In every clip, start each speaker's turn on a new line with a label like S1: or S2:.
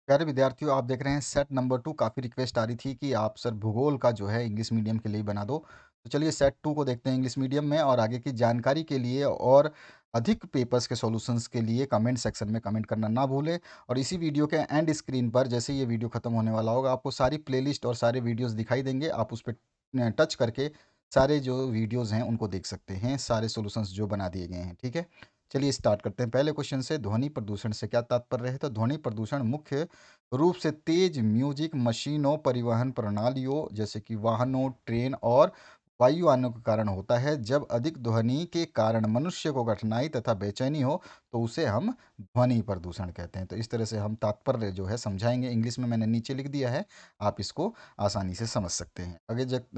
S1: प्यारे विद्यार्थियों, आप देख रहे हैं सेट नंबर 2। काफ़ी रिक्वेस्ट आ रही थी कि आप सर भूगोल का जो है इंग्लिश मीडियम के लिए बना दो। तो चलिए सेट 2 को देखते हैं इंग्लिश मीडियम में, और आगे की जानकारी के लिए और अधिक पेपर्स के सॉल्यूशंस के लिए कमेंट सेक्शन में कमेंट करना ना भूलें। और इसी वीडियो के एंड स्क्रीन पर जैसे ही ये वीडियो खत्म होने वाला होगा, आपको सारी प्लेलिस्ट और सारे वीडियोस दिखाई देंगे। आप उस पर टच करके सारे जो वीडियोस हैं उनको देख सकते हैं, सारे सॉल्यूशंस जो बना दिए गए हैं। ठीक है, चलिए स्टार्ट करते हैं पहले क्वेश्चन से। ध्वनि प्रदूषण से क्या तात्पर्य है? तो ध्वनि प्रदूषण मुख्य रूप से तेज म्यूजिक मशीनों, परिवहन प्रणालियों जैसे कि वाहनों, ट्रेन और वायुयानों के कारण होता है। जब अधिक ध्वनि के कारण मनुष्य को कठिनाई तथा बेचैनी हो तो उसे हम ध्वनि प्रदूषण कहते हैं। तो इस तरह से हम तात्पर्य जो है समझाएंगे। इंग्लिश में मैंने नीचे लिख दिया है, आप इसको आसानी से समझ सकते हैं।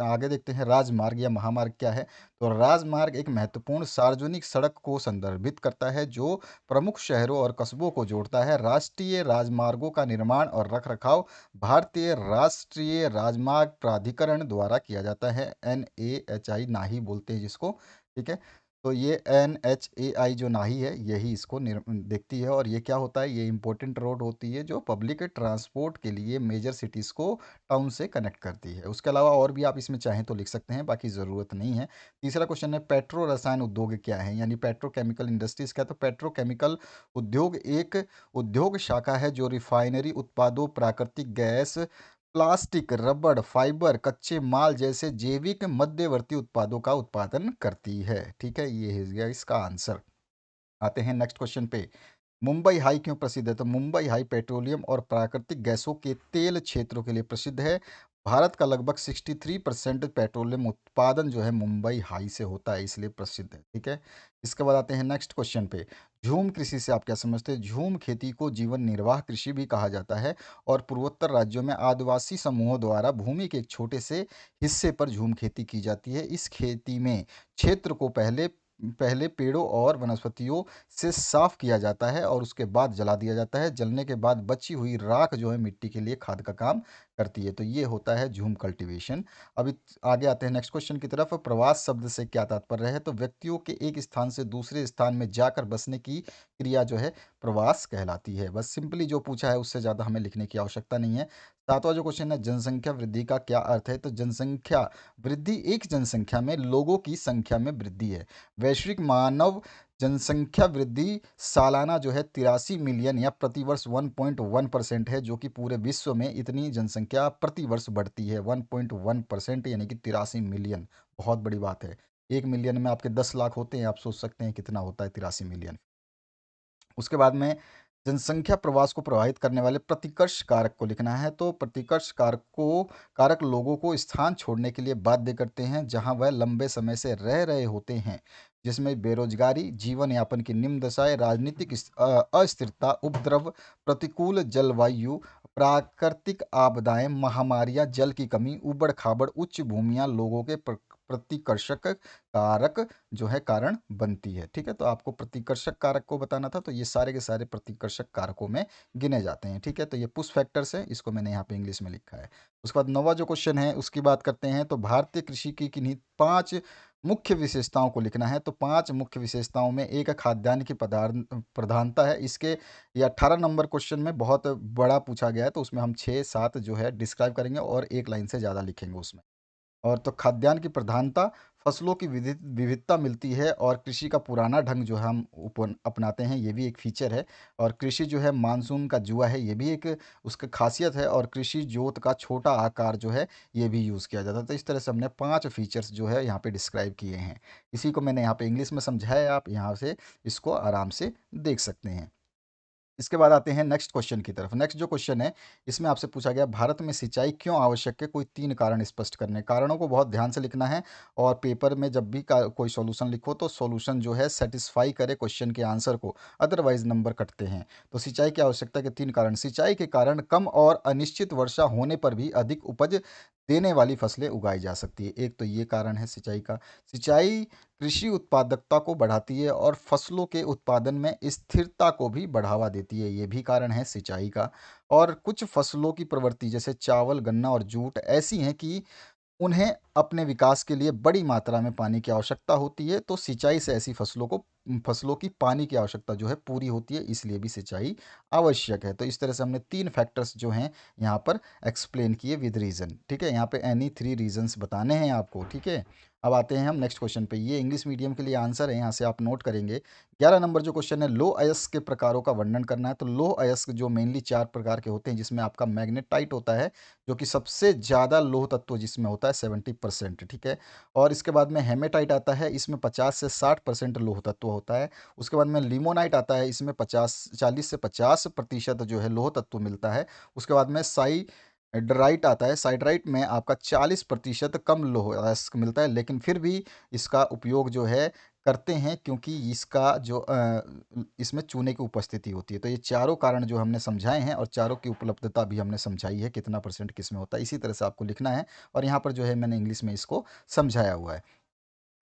S1: आगे देखते हैं राजमार्ग या महामार्ग क्या है। तो राजमार्ग एक महत्वपूर्ण सार्वजनिक सड़क को संदर्भित करता है जो प्रमुख शहरों और कस्बों को जोड़ता है। राष्ट्रीय राजमार्गों का निर्माण और रखरखाव भारतीय राष्ट्रीय राजमार्ग प्राधिकरण द्वारा किया जाता है। NHAI, नाही बोलते हैं जिसको। ठीक है, तो ये NHAI जो नाही है यही इसको देखती है। और ये क्या होता है? ये इंपॉर्टेंट रोड होती है जो पब्लिक ट्रांसपोर्ट के लिए मेजर सिटीज़ को टाउन से कनेक्ट करती है। उसके अलावा और भी आप इसमें चाहें तो लिख सकते हैं, बाकी ज़रूरत नहीं है। तीसरा क्वेश्चन है पेट्रो रसायन उद्योग क्या है, यानी पेट्रोकेमिकल इंडस्ट्रीज क्या है? तो पेट्रोकेमिकल उद्योग एक उद्योग शाखा है जो रिफाइनरी उत्पादों, प्राकृतिक गैस, प्लास्टिक, रबड़, फाइबर, कच्चे माल जैसे जैविक मध्यवर्ती उत्पादों का उत्पादन करती है। ठीक है, ये है गया इसका आंसर। आते हैं नेक्स्ट क्वेश्चन पे। मुंबई हाई क्यों प्रसिद्ध है? तो मुंबई हाई पेट्रोलियम और प्राकृतिक गैसों के तेल क्षेत्रों के लिए प्रसिद्ध है। भारत का लगभग 63% पेट्रोलियम उत्पादन जो है मुंबई हाई से होता है, इसलिए प्रसिद्ध है। ठीक है, इसके बाद आते हैं नेक्स्ट क्वेश्चन पे। झूम कृषि से आप क्या समझते हैं? झूम खेती को जीवन निर्वाह कृषि भी कहा जाता है और पूर्वोत्तर राज्यों में आदिवासी समूहों द्वारा भूमि के एक छोटे से हिस्से पर झूम खेती की जाती है। इस खेती में क्षेत्र को पहले पहले पेड़ों और वनस्पतियों से साफ किया जाता है और उसके बाद जला दिया जाता है। जलने के बाद बची हुई राख जो है मिट्टी के लिए खाद का काम करती है। तो ये होता है झूम कल्टीवेशन। अभी आगे आते हैं नेक्स्ट क्वेश्चन की तरफ। प्रवास शब्द से क्या तात्पर्य है? तो व्यक्तियों के एक स्थान से दूसरे स्थान में जाकर बसने की क्रिया जो है प्रवास कहलाती है। बस सिंपली जो पूछा है उससे ज़्यादा हमें लिखने की आवश्यकता नहीं है। सातवां जो क्वेश्चन है, जनसंख्या वृद्धि का क्या अर्थ है? तो जनसंख्या वृद्धि एक जनसंख्या में लोगों की संख्या में वृद्धि है। वैश्विक मानव जनसंख्या वृद्धि सालाना जो है 83 मिलियन या प्रतिवर्ष 1.1% है, जो कि पूरे विश्व में इतनी जनसंख्या प्रतिवर्ष बढ़ती है। 1.1% यानी कि 83 मिलियन, बहुत बड़ी बात है। 1 मिलियन में आपके 10 लाख होते हैं, आप सोच सकते हैं कितना होता है 83 मिलियन। उसके बाद में जनसंख्या प्रवास को प्रभावित करने वाले प्रतिकर्ष कारक को लिखना है। तो प्रतिकर्ष कारक लोगों को स्थान छोड़ने के लिए बाध्य करते हैं जहां वह लंबे समय से रह रहे होते हैं, जिसमें बेरोजगारी, जीवन यापन की निम्न दशाएं, राजनीतिक अस्थिरता, उपद्रव, प्रतिकूल जलवायु, प्राकृतिक आपदाएं, महामारियां, जल की कमी, उबड़ खाबड़ उच्च भूमियां लोगों के प्रतिकर्षक कारक जो है कारण बनती है। ठीक है, तो आपको प्रतिकर्षक कारक को बताना था, तो ये सारे के सारे प्रतिकर्षक कारकों में गिने जाते हैं। ठीक है, तो ये पुश फैक्टर्स है, इसको मैंने यहाँ पे इंग्लिश में लिखा है। उसके बाद नौवां जो क्वेश्चन है उसकी बात करते हैं। तो भारतीय कृषि की किन्हीं 5 मुख्य विशेषताओं को लिखना है। तो 5 मुख्य विशेषताओं में एक है खाद्यान्न की पदार्थ प्रधानता है। इसके ये 18 नंबर क्वेश्चन में बहुत बड़ा पूछा गया है, तो उसमें हम 6-7 जो है डिस्क्राइब करेंगे और एक लाइन से ज़्यादा लिखेंगे उसमें। और तो खाद्यान्न की प्रधानता, फसलों की विविधता मिलती है और कृषि का पुराना ढंग जो है हम अपनाते हैं, ये भी एक फीचर है। और कृषि जो है मानसून का जुआ है, ये भी एक उसका खासियत है। और कृषि जोत का छोटा आकार जो है ये भी यूज़ किया जाता है। तो इस तरह से हमने 5 फीचर्स जो है यहाँ पे डिस्क्राइब किए हैं। इसी को मैंने यहाँ पे इंग्लिश में समझाया है, आप यहाँ से इसको आराम से देख सकते हैं। इसके बाद आते हैं नेक्स्ट क्वेश्चन की तरफ। नेक्स्ट जो क्वेश्चन है इसमें आपसे पूछा गया भारत में सिंचाई क्यों आवश्यक है? कोई 3 कारण स्पष्ट करने। कारणों को बहुत ध्यान से लिखना है और पेपर में जब भी कोई सॉल्यूशन लिखो तो सॉल्यूशन जो है सेटिस्फाई करे क्वेश्चन के आंसर को, अदरवाइज नंबर कटते हैं। तो सिंचाई की आवश्यकता के 3 कारण। सिंचाई के कारण कम और अनिश्चित वर्षा होने पर भी अधिक उपज देने वाली फसलें उगाई जा सकती है। एक तो ये कारण है सिंचाई का। सिंचाई कृषि उत्पादकता को बढ़ाती है और फसलों के उत्पादन में स्थिरता को भी बढ़ावा देती है, ये भी कारण है सिंचाई का। और कुछ फसलों की प्रवृत्ति जैसे चावल, गन्ना और जूट ऐसी हैं कि उन्हें अपने विकास के लिए बड़ी मात्रा में पानी की आवश्यकता होती है, तो सिंचाई से ऐसी फसलों को फसलों की पानी की आवश्यकता जो है पूरी होती है, इसलिए भी सिंचाई आवश्यक है। तो इस तरह से हमने 3 फैक्टर्स जो हैं यहाँ पर एक्सप्लेन किए विद रीज़न, ठीक है? यहाँ पे एनी 3 रीज़न्स बताने हैं आपको, ठीक है? अब आते हैं हम नेक्स्ट क्वेश्चन पे। ये इंग्लिश मीडियम के लिए आंसर है, यहाँ से आप नोट करेंगे। 11 नंबर जो क्वेश्चन है, लौह अयस्क के प्रकारों का वर्णन करना है। तो लौह अयस्क जो मेनली 4 प्रकार के होते हैं, जिसमें आपका मैग्नेटाइट होता है, जो कि सबसे ज़्यादा लौह तत्व जिसमें होता है 70%, ठीक है? और इसके बाद में हेमेटाइट आता है, इसमें 50 से 60% लौह तत्व होता है। उसके बाद में लिमोनाइट आता है, इसमें 40 से 50% जो है लौह तत्व मिलता है। उसके बाद में साइडराइट आता है, साइडराइट में आपका 40% कम लौह अयस्क मिलता है, लेकिन फिर भी इसका उपयोग जो है करते हैं, क्योंकि इसका जो इसमें चूने की उपस्थिति होती है। तो ये चारों कारण जो हमने समझाए हैं, और चारों की उपलब्धता भी हमने समझाई है, कितना परसेंट किस में होता है, इसी तरह से आपको लिखना है। और यहाँ पर जो है मैंने इंग्लिश में इसको समझाया हुआ है।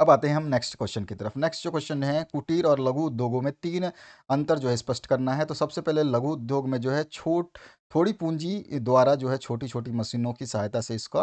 S1: अब आते हैं हम नेक्स्ट क्वेश्चन की तरफ। नेक्स्ट जो क्वेश्चन है, कुटीर और लघु उद्योगों में 3 अंतर जो है स्पष्ट करना है। तो सबसे पहले लघु उद्योग में जो है थोड़ी पूंजी द्वारा जो है छोटी-छोटी मशीनों की सहायता से इसका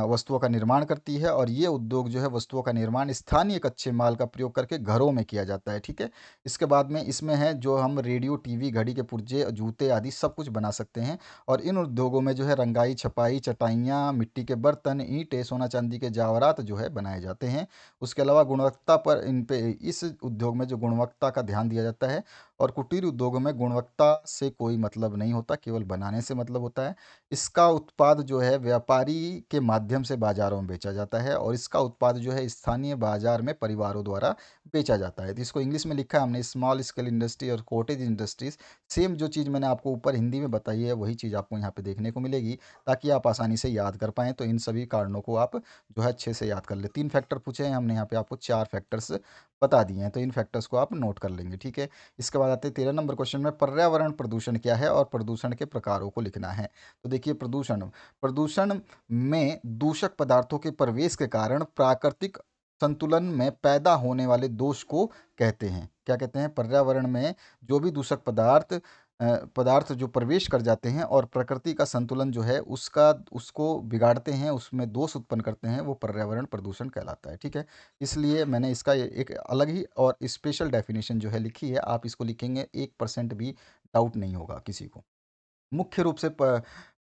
S1: वस्तुओं का निर्माण करती है, और ये उद्योग जो है वस्तुओं का निर्माण स्थानीय कच्चे माल का प्रयोग करके घरों में किया जाता है, ठीक है? इसके बाद में इसमें है जो हम रेडियो, टीवी, घड़ी के पुर्जे, जूते आदि सब कुछ बना सकते हैं। और इन उद्योगों में जो है रंगाई, छपाई, चटाइयाँ, मिट्टी के बर्तन, ईंटें, सोना-चांदी के ज़ेवरात जो है बनाए जाते हैं। उसके अलावा गुणवत्ता पर इन पे इस उद्योग में जो गुणवत्ता का ध्यान दिया जाता है, और कुटीर उद्योगों में गुणवत्ता से कोई मतलब नहीं होता, केवल बनाने से मतलब होता है। इसका उत्पाद जो है व्यापारी के माध्यम से बाजारों में बेचा जाता है, और इसका उत्पाद जो है स्थानीय बाजार में परिवारों द्वारा बेचा जाता है। तो इसको इंग्लिश में लिखा है हमने, स्मॉल स्केल इंडस्ट्री और कॉटेज इंडस्ट्रीज। सेम जो चीज़ मैंने आपको ऊपर हिंदी में बताई है, वही चीज़ आपको यहाँ पे देखने को मिलेगी, ताकि आप आसानी से याद कर पाएँ। तो इन सभी कारणों को आप जो है अच्छे से याद कर ले। 3 फैक्टर पूछे हैं हमने, यहाँ पे आपको 4 फैक्टर्स बता दिए हैं, तो इन फैक्टर्स को आप नोट कर लेंगे, ठीक है? इसके बाद आते हैं 13 नंबर क्वेश्चन में, पर्यावरण प्रदूषण क्या है और प्रदूषण के प्रकारों को लिखना है। तो देखिए, प्रदूषण प्रदूषण में दूषक पदार्थों के प्रवेश के कारण प्राकृतिक संतुलन में पैदा होने वाले दोष को कहते हैं। क्या कहते हैं? पर्यावरण में जो भी दूषक पदार्थ जो प्रवेश कर जाते हैं और प्रकृति का संतुलन जो है उसको बिगाड़ते हैं, उसमें दोष उत्पन्न करते हैं, वो पर्यावरण प्रदूषण कहलाता है, ठीक है? इसलिए मैंने इसका एक अलग ही और स्पेशल डेफिनेशन जो है लिखी है। आप इसको लिखेंगे, 1% भी डाउट नहीं होगा किसी को। मुख्य रूप से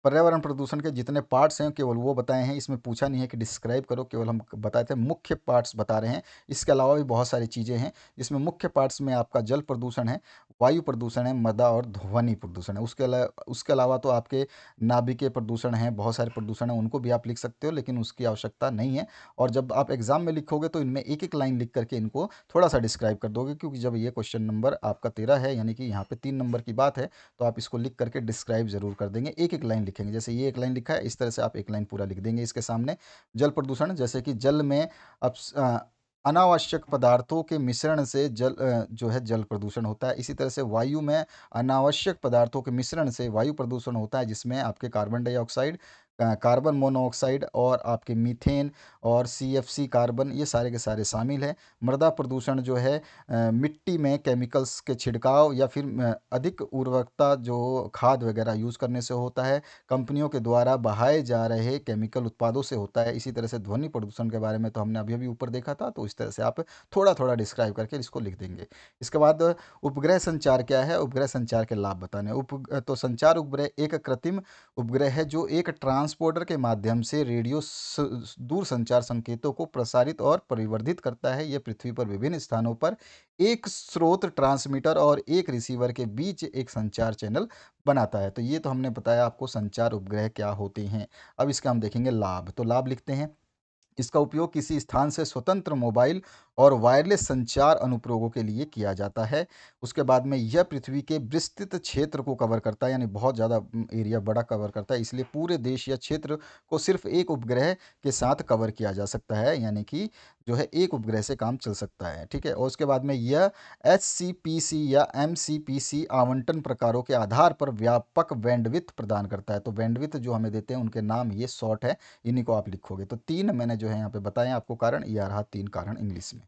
S1: पर्यावरण प्रदूषण के जितने पार्ट्स हैं केवल वो बताए हैं, इसमें पूछा नहीं है कि डिस्क्राइब करो, केवल हम बताए थे मुख्य पार्ट्स बता रहे हैं। इसके अलावा भी बहुत सारी चीज़ें हैं, जिसमें मुख्य पार्ट्स में आपका जल प्रदूषण है, वायु प्रदूषण है, मृदा और ध्वनि प्रदूषण है। उसके अलावा तो आपके नाभिकीय प्रदूषण हैं, बहुत सारे प्रदूषण हैं, उनको भी आप लिख सकते हो, लेकिन उसकी आवश्यकता नहीं है। और जब आप एग्जाम में लिखोगे तो इनमें एक एक लाइन लिख करके इनको थोड़ा सा डिस्क्राइब कर दोगे, क्योंकि जब ये क्वेश्चन नंबर आपका 13 है, यानी कि यहाँ पे 3 नंबर की बात है, तो आप इसको लिख करके डिस्क्राइब ज़रूर कर देंगे। एक एक लाइन लिखेंगे, जैसे ये एक लाइन लिखा है, इस तरह से आप एक लाइन पूरा लिख देंगे इसके सामने। जल प्रदूषण, जैसे कि जल में अनावश्यक पदार्थों के मिश्रण से जो है जल प्रदूषण होता है। इसी तरह से वायु में अनावश्यक पदार्थों के मिश्रण से वायु प्रदूषण होता है, जिसमें आपके कार्बन डाइऑक्साइड, कार्बन मोनोऑक्साइड और आपके मीथेन और सीएफसी कार्बन, ये सारे के सारे शामिल हैं। मृदा प्रदूषण जो है मिट्टी में केमिकल्स के छिड़काव या फिर अधिक उर्वरकता जो खाद वगैरह यूज़ करने से होता है। कंपनियों के द्वारा बहाए जा रहे केमिकल उत्पादों से होता है। इसी तरह से ध्वनि प्रदूषण के बारे में तो हमने अभी अभी ऊपर देखा था, तो इस तरह से आप थोड़ा थोड़ा डिस्क्राइब करके इसको लिख देंगे। इसके बाद उपग्रह संचार क्या है, उपग्रह संचार के लाभ बताने। तो संचार उपग्रह एक कृत्रिम उपग्रह है जो एक ट्रांसपोर्टर के माध्यम से रेडियो दूर संचार संकेतों को प्रसारित और परिवर्धित करता है। यह पृथ्वी पर विभिन्न स्थानों पर एक स्रोत ट्रांसमीटर और एक रिसीवर के बीच एक संचार चैनल बनाता है। तो ये तो हमने बताया आपको संचार उपग्रह क्या होते हैं। अब इसका हम देखेंगे लाभ। तो लाभ लिखते हैं, इसका उपयोग किसी स्थान से स्वतंत्र मोबाइल और वायरलेस संचार अनुप्रयोगों के लिए किया जाता है। उसके बाद में यह पृथ्वी के विस्तृत क्षेत्र को कवर करता है, यानी बहुत ज़्यादा एरिया बड़ा कवर करता है, इसलिए पूरे देश या क्षेत्र को सिर्फ एक उपग्रह के साथ कवर किया जा सकता है, यानी कि जो है एक उपग्रह से काम चल सकता है, ठीक है? और उसके बाद में यह एचसीपीसी या एमसीपीसी आवंटन प्रकारों के आधार पर व्यापक बैंडविड्थ प्रदान करता है। तो बैंडविड्थ जो हमें देते हैं उनके नाम ये शॉर्ट है, इन्हीं को आप लिखोगे। तो 3 मैंने जो है यहाँ पे बताए आपको कारण, ये आ रहा 3 कारण इंग्लिश में।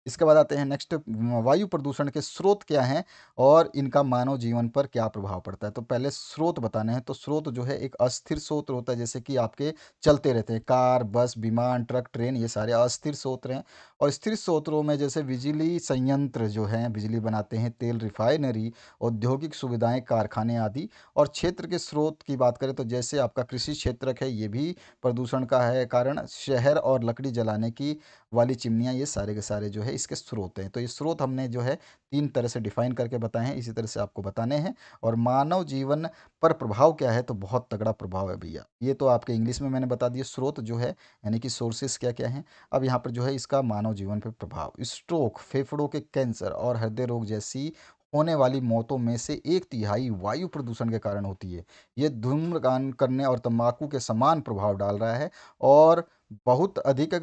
S1: इसके बाद आते हैं नेक्स्ट, वायु प्रदूषण के स्रोत क्या हैं और इनका मानव जीवन पर क्या प्रभाव पड़ता है। तो पहले स्रोत बताने हैं। तो स्रोत जो है एक अस्थिर स्रोत होता है, जैसे कि आपके चलते रहते हैं कार, बस, विमान, ट्रक, ट्रेन, ये सारे अस्थिर स्रोत हैं। और स्थिर स्रोतों में जैसे बिजली संयंत्र जो हैं, बिजली बनाते हैं, तेल रिफाइनरी, औद्योगिक सुविधाएं, कारखाने आदि। और क्षेत्र के स्रोत की बात करें तो जैसे आपका कृषि क्षेत्र है, ये भी प्रदूषण का है कारण। शहर और लकड़ी जलाने की वाली चिमनियाँ, ये सारे के सारे जो है इसके स्रोत हैं। तो ये स्रोत हमने जो है 3 तरह से डिफ़ाइन करके बताए हैं, इसी तरह से आपको बताने हैं। और मानव जीवन पर प्रभाव क्या है, तो बहुत तगड़ा प्रभाव है भैया। ये तो आपके इंग्लिश में मैंने बता दिए स्रोत जो है, यानी कि सोर्सेज़ क्या-क्या हैं। अब यहाँ पर जो है इसका मानव जीवन पे प्रभाव। स्ट्रोक, फेफड़ों के कैंसर और हृदय रोग जैसी होने वाली मौतों में से 1/3 वायु प्रदूषण के कारण होती है। ये धूम्रपान करने और तंबाकू के समान प्रभाव डाल रहा है। और बहुत अधिक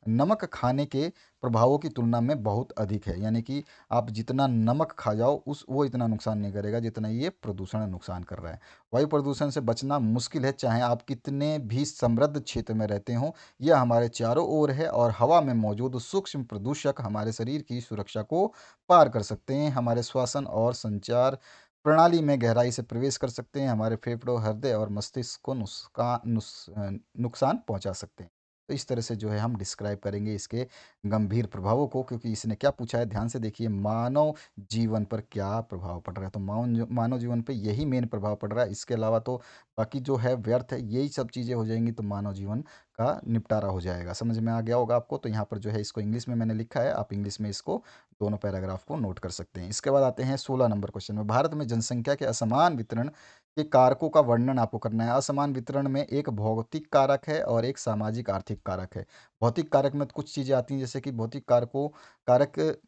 S1: नमक खाने के प्रभावों की तुलना में बहुत अधिक है। यानी कि आप जितना नमक खा जाओ उस वो इतना नुकसान नहीं करेगा जितना ये प्रदूषण नुकसान कर रहा है। वायु प्रदूषण से बचना मुश्किल है, चाहे आप कितने भी समृद्ध क्षेत्र में रहते हों। यह हमारे चारों ओर है और हवा में मौजूद सूक्ष्म प्रदूषक हमारे शरीर की सुरक्षा को पार कर सकते हैं, हमारे श्वसन और संचार प्रणाली में गहराई से प्रवेश कर सकते हैं, हमारे फेफड़ों, हृदय और मस्तिष्क को नुकसान पहुंचा सकते हैं। तो इस तरह से जो है हम डिस्क्राइब करेंगे इसके गंभीर प्रभावों को, क्योंकि इसने क्या पूछा है, ध्यान से देखिए, मानव जीवन पर क्या प्रभाव पड़ रहा है। तो मानव जीवन पे यही मेन प्रभाव पड़ रहा है। इसके अलावा तो बाकी जो है व्यर्थ है, यही सब चीज़ें हो जाएंगी तो मानव जीवन का निपटारा हो जाएगा। समझ में आ गया होगा आपको। तो यहाँ पर जो है इसको इंग्लिश में मैंने लिखा है, आप इंग्लिश में इसको दोनों पैराग्राफ को नोट कर सकते हैं। इसके बाद आते हैं 16 नंबर क्वेश्चन में। भारत में जनसंख्या के असमान वितरण के कारकों का वर्णन आपको करना है। असमान वितरण में एक भौतिक कारक है और एक सामाजिक आर्थिक कारक है। भौतिक कारक में तो कुछ चीज़ें आती हैं, जैसे कि कारक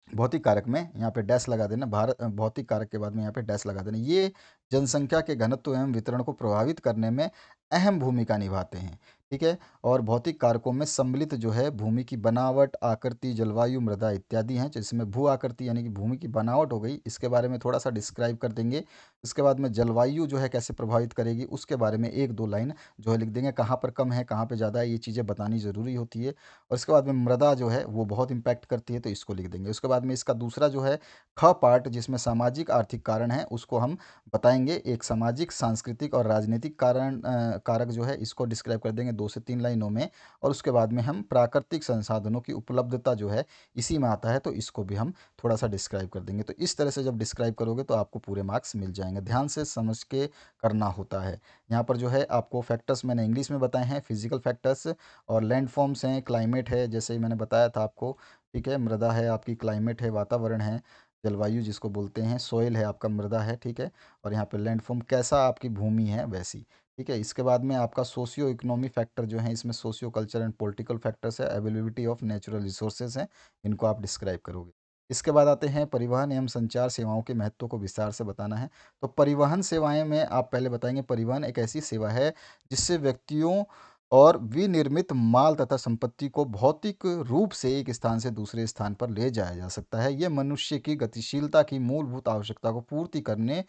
S1: भौतिक कारक में यहाँ पे डैश लगा देना। भौतिक कारक के बाद में यहाँ पे डैश लगा देना। ये जनसंख्या के घनत्व एवं वितरण को प्रभावित करने में अहम भूमिका निभाते हैं। ठीक है। और भौतिक कारकों में सम्मिलित जो है भूमि की बनावट, आकृति, जलवायु, मृदा इत्यादि हैं। जिसमें भू आकृति यानी कि भूमि की बनावट हो गई, इसके बारे में थोड़ा सा डिस्क्राइब कर देंगे। इसके बाद में जलवायु जो है कैसे प्रभावित करेगी, उसके बारे में 1-2 लाइन जो है लिख देंगे। कहाँ पर कम है, कहाँ पर ज़्यादा है, ये चीज़ें बतानी ज़रूरी होती है। और इसके बाद में मृदा जो है वो बहुत इम्पैक्ट करती है, तो इसको लिख देंगे। उसके बाद में इसका दूसरा जो है ख पार्ट, जिसमें सामाजिक आर्थिक कारण है, उसको हम बताएंगे। एक सामाजिक, सांस्कृतिक और राजनीतिक कारक जो है इसको डिस्क्राइब कर देंगे 2 से 3 लाइनों में। और उसके बाद में हम प्राकृतिक संसाधनों की उपलब्धता जो है इसी में आता है, तो इसको भी हम थोड़ा सा डिस्क्राइब कर देंगे। तो इस तरह से जब डिस्क्राइब करोगे तो आपको पूरे मार्क्स मिल जाएंगे। ध्यान से समझ के करना होता है। यहाँ पर जो है आपको फैक्टर्स मैंने इंग्लिश में बताए हैं, फिजिकल फैक्टर्स। और लैंडफॉर्म्स हैं, क्लाइमेट है, जैसे ही मैंने बताया था आपको। ठीक है। मृदा है आपकी, क्लाइमेट है, वातावरण है, जलवायु जिसको बोलते हैं, सोइल है आपका, मृदा है। ठीक है। और यहाँ पे लैंडफॉर्म कैसा आपकी भूमि है वैसी। ठीक है। इसके बाद में आपका सोशियो इकोनॉमी फैक्टर जो है, इसमें socio culture and political factors है, अवेलेबिलिटी ऑफ नेचुरल रिसोर्सेज हैं, इनको आप डिस्क्राइब करोगे। इसके बाद आते हैं परिवहन एवं संचार सेवाओं के महत्व को विस्तार से बताना है। तो परिवहन सेवाएं में आप पहले बताएंगे, परिवहन एक ऐसी सेवा है जिससे व्यक्तियों और विनिर्मित माल तथा संपत्ति को भौतिक रूप से एक स्थान से दूसरे स्थान पर ले जाया जा सकता है। यह मनुष्य की गतिशीलता की मूलभूत आवश्यकता को पूर्ति करने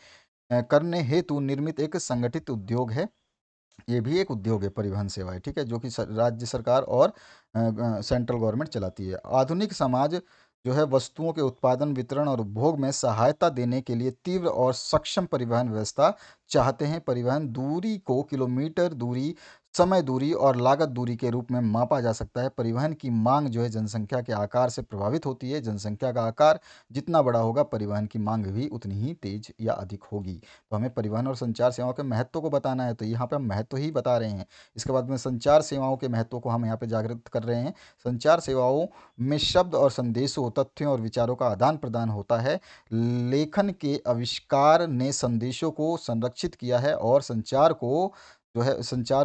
S1: हेतु निर्मित एक संगठित उद्योग है। ये भी एक उद्योग है परिवहन सेवाएँ, ठीक है? जो कि राज्य सरकार और सेंट्रल गवर्नमेंट चलाती है। आधुनिक समाज जो है वस्तुओं के उत्पादन, वितरण और उपभोग में सहायता देने के लिए तीव्र और सक्षम परिवहन व्यवस्था चाहते हैं। परिवहन दूरी को किलोमीटर दूरी, समय दूरी और लागत दूरी के रूप में मापा जा सकता है। परिवहन की मांग जो है जनसंख्या के आकार से प्रभावित होती है। जनसंख्या का आकार जितना बड़ा होगा, परिवहन की मांग भी उतनी ही तेज या अधिक होगी। तो हमें परिवहन और संचार सेवाओं के महत्व को बताना है, तो यहाँ पे हम महत्व ही बता रहे हैं। इसके बाद में संचार सेवाओं के महत्व को हम यहाँ पे जागृत कर रहे हैं। संचार सेवाओं में शब्द और संदेशों, तथ्यों और विचारों का आदान प्रदान होता है। लेखन के आविष्कार ने संदेशों को संरक्षित किया है और संचार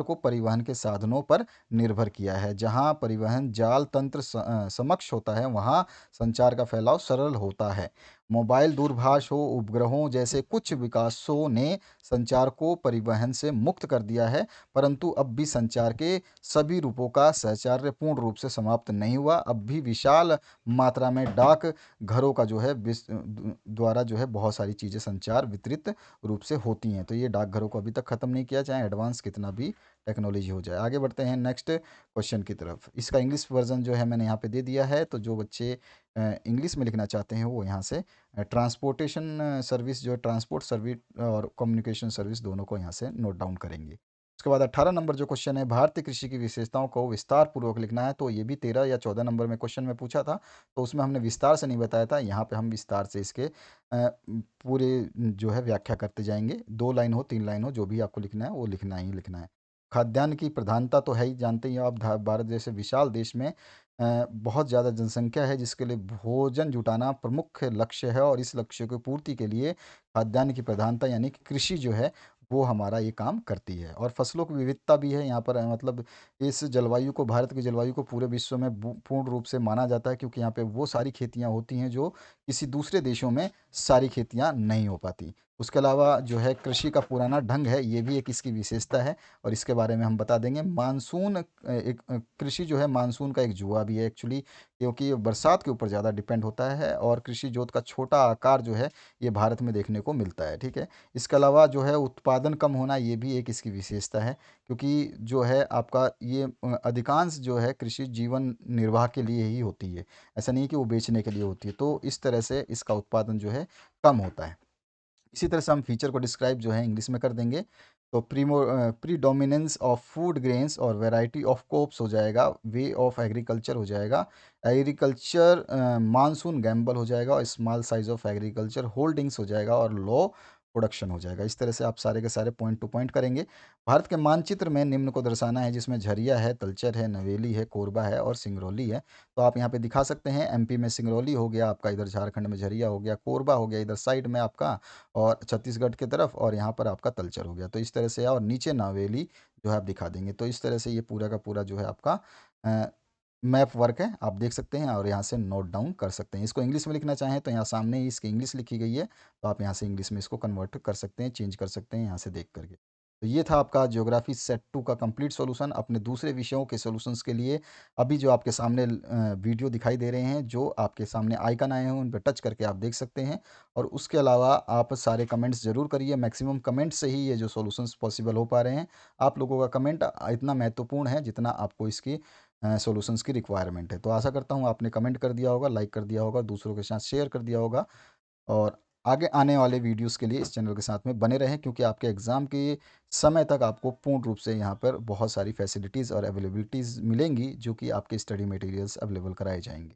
S1: को परिवहन के साधनों पर निर्भर किया है। जहाँ परिवहन जाल तंत्र समक्ष होता है, वहाँ संचार का फैलाव सरल होता है। मोबाइल दूरभाष हो, उपग्रहों जैसे कुछ विकासों ने संचार को परिवहन से मुक्त कर दिया है, परंतु अब भी संचार के सभी रूपों का सहचार्य पूर्ण रूप से समाप्त नहीं हुआ। अब भी विशाल मात्रा में डाक घरों का जो है द्वारा जो है बहुत सारी चीज़ें संचार वितरित रूप से होती हैं। तो ये डाकघरों को अभी तक ख़त्म नहीं किया, चाहे एडवांस कितना भी टेक्नोलॉजी हो जाए। आगे बढ़ते हैं नेक्स्ट क्वेश्चन की तरफ। इसका इंग्लिश वर्जन जो है मैंने यहाँ पे दे दिया है, तो जो बच्चे इंग्लिश में लिखना चाहते हैं वो यहाँ से ट्रांसपोर्टेशन सर्विस जो है, ट्रांसपोर्ट सर्विस और कम्युनिकेशन सर्विस दोनों को यहाँ से नोट डाउन करेंगे। उसके बाद 18 नंबर जो क्वेश्चन है, भारतीय कृषि की विशेषताओं को विस्तार पूर्वक लिखना है। तो ये भी 13 या 14 नंबर में क्वेश्चन में पूछा था, तो उसमें हमने विस्तार से नहीं बताया था। यहाँ पे हम विस्तार से इसके पूरे जो है व्याख्या करते जाएंगे। 2 लाइन हो 3 लाइन हो, जो भी आपको लिखना है वो लिखना ही लिखना है। खाद्यान्न की प्रधानता तो है ही, जानते ही हो आप, भारत जैसे विशाल देश में बहुत ज़्यादा जनसंख्या है, जिसके लिए भोजन जुटाना प्रमुख लक्ष्य है, और इस लक्ष्य की पूर्ति के लिए खाद्यान्न की प्रधानता यानी कि कृषि जो है वो हमारा ये काम करती है। और फसलों की विविधता भी है यहाँ पर, मतलब इस जलवायु को, भारत की जलवायु को पूरे विश्व में पूर्ण रूप से माना जाता है, क्योंकि यहाँ पे वो सारी खेतियाँ होती हैं जो किसी दूसरे देशों में सारी खेतियाँ नहीं हो पाती। उसके अलावा जो है कृषि का पुराना ढंग है, ये भी एक इसकी विशेषता है, और इसके बारे में हम बता देंगे। मानसून एक कृषि जो है मानसून का एक जुआ भी है एक्चुअली, क्योंकि ये बरसात के ऊपर ज़्यादा डिपेंड होता है, और कृषि जोत का छोटा आकार जो है ये भारत में देखने को मिलता है, ठीक है। इसके अलावा जो है उत्पादन कम होना, ये भी एक इसकी विशेषता है, क्योंकि जो है आपका ये अधिकांश जो है कृषि जीवन निर्वाह के लिए ही होती है, ऐसा नहीं कि वो बेचने के लिए होती है। तो इस तरह से इसका उत्पादन जो है कम होता है। इसी तरह से हम फीचर को डिस्क्राइब जो है इंग्लिश में कर देंगे। तो प्रीडोमिनेंस ऑफ फूड ग्रेन्स और वैरायटी ऑफ क्रॉप्स हो जाएगा, वे ऑफ एग्रीकल्चर हो जाएगा, एग्रीकल्चर मानसून गैम्बल हो जाएगा, और small size of agriculture holdings हो जाएगा, और लो प्रोडक्शन हो जाएगा। इस तरह से आप सारे के सारे पॉइंट टू पॉइंट करेंगे। भारत के मानचित्र में निम्न को दर्शाना है, जिसमें झरिया है, तलचर है, नवेली है, कोरबा है और सिंगरौली है। तो आप यहाँ पे दिखा सकते हैं, एमपी में सिंगरौली हो गया आपका, इधर झारखंड में झरिया हो गया, कोरबा हो गया इधर साइड में आपका, और छत्तीसगढ़ की तरफ, और यहाँ पर आपका तलचर हो गया। तो इस तरह से, और नीचे नावेली जो है आप दिखा देंगे। तो इस तरह से ये पूरा का पूरा जो है आपका मैप वर्क है, आप देख सकते हैं, और यहाँ से नोट डाउन कर सकते हैं। इसको इंग्लिश में लिखना चाहें तो यहाँ सामने ही इसकी इंग्लिश लिखी गई है, तो आप यहाँ से इंग्लिश में इसको कन्वर्ट कर सकते हैं, चेंज कर सकते हैं यहाँ से देख करके। तो ये था आपका ज्योग्राफी सेट 2 का कंप्लीट सॉल्यूशन। अपने दूसरे विषयों के सॉल्यूशंस के लिए अभी जो आपके सामने वीडियो दिखाई दे रहे हैं, जो आपके सामने आइकन आए हैं, उन पर टच करके आप देख सकते हैं। और उसके अलावा आप सारे कमेंट्स ज़रूर करिए, मैक्सिमम कमेंट से ही ये जो सॉल्यूशंस पॉसिबल हो पा रहे हैं। आप लोगों का कमेंट इतना महत्वपूर्ण है जितना आपको इसकी सॉल्यूशंस की रिक्वायरमेंट है। तो आशा करता हूँ आपने कमेंट कर दिया होगा, लाइक कर दिया होगा, दूसरों के साथ शेयर कर दिया होगा, और आगे आने वाले वीडियोस के लिए इस चैनल के साथ में बने रहें, क्योंकि आपके एग्ज़ाम के समय तक आपको पूर्ण रूप से यहाँ पर बहुत सारी फैसिलिटीज़ और अवेलेबिलिटीज़ मिलेंगी, जो कि आपके स्टडी मटेरियल्स अवेलेबल कराए जाएंगे।